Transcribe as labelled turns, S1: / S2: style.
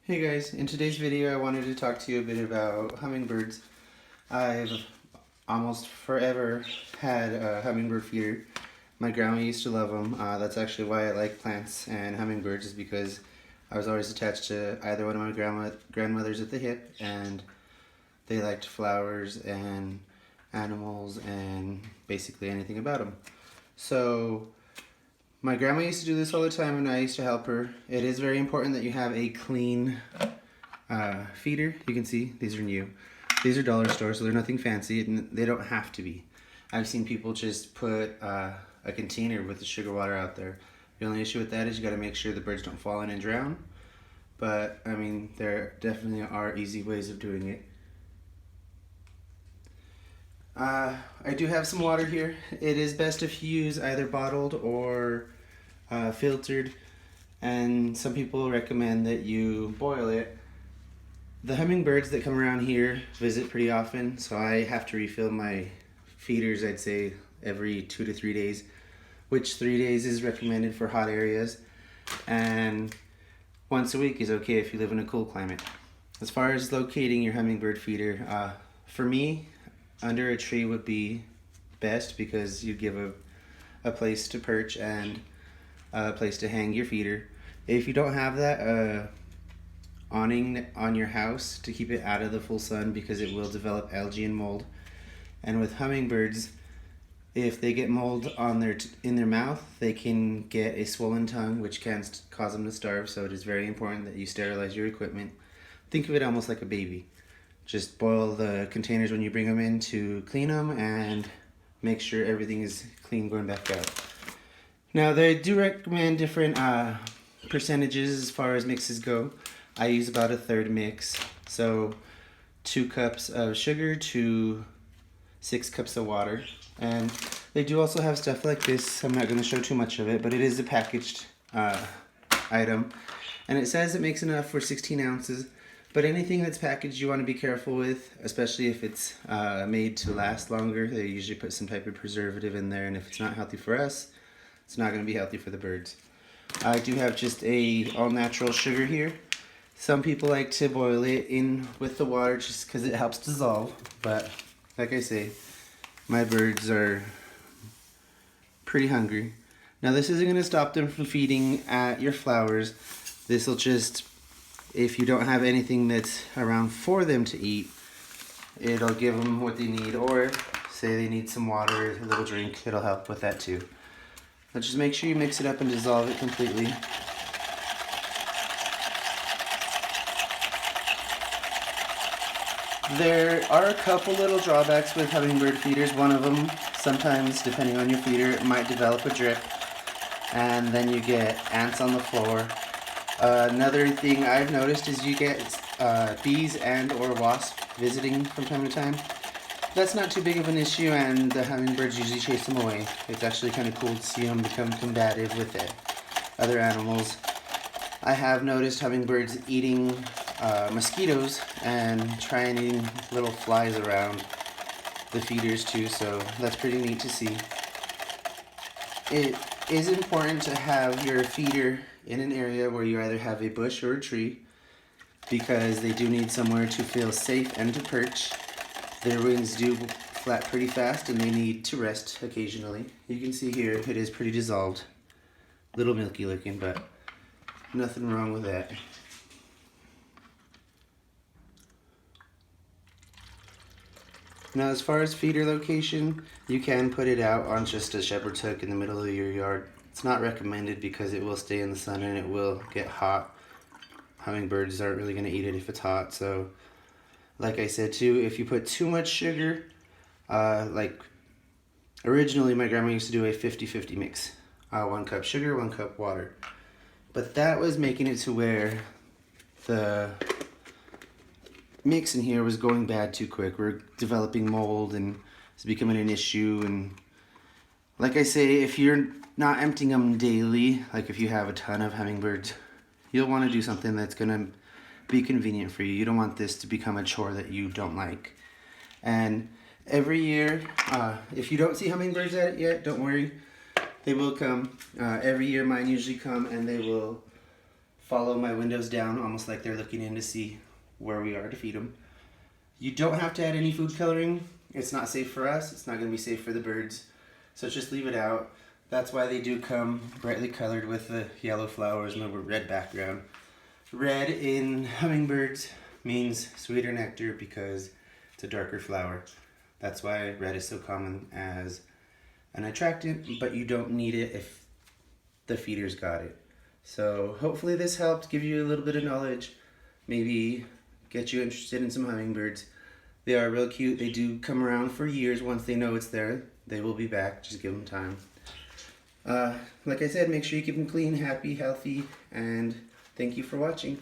S1: Hey guys, in today's video I wanted to talk to you a bit about hummingbirds. I've almost forever had a hummingbird feeder. My grandma used to love them. That's actually why I like plants and hummingbirds, is because I was always attached to either one of my grandmothers at the hip, and they liked flowers and animals and basically anything about them. So my grandma used to do this all the time and I used to help her. It is very important that you have a clean feeder. You can see these are new. These are dollar store, so they're nothing fancy and they don't have to be. I've seen people just put a container with the sugar water out there. The only issue with that is you got to make sure the birds don't fall in and drown. But I mean, there definitely are easy ways of doing it. I do have some water here. It is best if you use either bottled or filtered, and some people recommend that you boil it. The hummingbirds that come around here visit pretty often, so I have to refill my feeders, I'd say, every 2 to 3 days, which 3 days is recommended for hot areas, and once a week is okay if you live in a cool climate. As far as locating your hummingbird feeder, for me, under a tree would be best because you give a place to perch and a place to hang your feeder. If you don't have that, awning on your house to keep it out of the full sun, because it will develop algae and mold. And with hummingbirds, if they get mold on in their mouth, they can get a swollen tongue, which can cause them to starve. So it is very important that you sterilize your equipment. Think of it almost like a baby. Just boil the containers when you bring them in to clean them and make sure everything is clean going back out. Now they do recommend different percentages as far as mixes go. I use about a third mix, so 2 cups of sugar to 6 cups of water. And they do also have stuff like this. I'm not going to show too much of it, but it is a packaged item, and it says it makes enough for 16 ounces. But anything that's packaged you want to be careful with, especially if it's made to last longer. They usually put some type of preservative in there, and if it's not healthy for us, it's not going to be healthy for the birds. I do have just a all-natural sugar here. Some people like to boil it in with the water just because it helps dissolve, but like I say, my birds are pretty hungry. Now this isn't going to stop them from feeding at your flowers. This will just, if you don't have anything that's around for them to eat, it'll give them what they need, or say they need some water, a little drink, it'll help with that too. But just make sure you mix it up and dissolve it completely. There are a couple little drawbacks with hummingbird feeders. One of them, sometimes depending on your feeder, it might develop a drip and then you get ants on the floor. Another thing I've noticed is you get bees and or wasps visiting from time to time. That's not too big of an issue, and the hummingbirds usually chase them away. It's actually kind of cool to see them become combative with other animals. I have noticed hummingbirds eating mosquitoes and trying eating little flies around the feeders too, so that's pretty neat to see. It is important to have your feeder in an area where you either have a bush or a tree, because they do need somewhere to feel safe and to perch. Their wings do flap pretty fast and they need to rest occasionally. You can see here it is pretty dissolved. Little milky looking, but nothing wrong with that. Now as far as feeder location, you can put it out on just a shepherd's hook in the middle of your yard. It's not recommended because it will stay in the sun and it will get hot. Hummingbirds aren't really going to eat it if it's hot, so like I said too, if you put too much sugar, like originally my grandma used to do a 50-50 mix. 1 cup sugar, 1 cup water. But that was making it to where the mix in here was going bad too quick. We're developing mold and it's becoming an issue. And like I say, if you're not emptying them daily, like if you have a ton of hummingbirds, you'll want to do something that's going to be convenient for you. You don't want this to become a chore that you don't like. And every year, if you don't see hummingbirds at it yet, don't worry, they will come. Every year mine usually come and they will follow my windows down almost like they're looking in to see where we are to feed them. You don't have to add any food coloring. It's not safe for us. It's not going to be safe for the birds. So just leave it out. That's why they do come brightly colored with the yellow flowers and the red background. Red in hummingbirds means sweeter nectar because it's a darker flower. That's why red is so common as an attractant, but you don't need it if the feeders got it. So hopefully this helped give you a little bit of knowledge, maybe get you interested in some hummingbirds. They are real cute. They do come around for years. Once they know it's there, they will be back. Just give them time. Like I said, make sure you keep them clean, happy, healthy, and thank you for watching.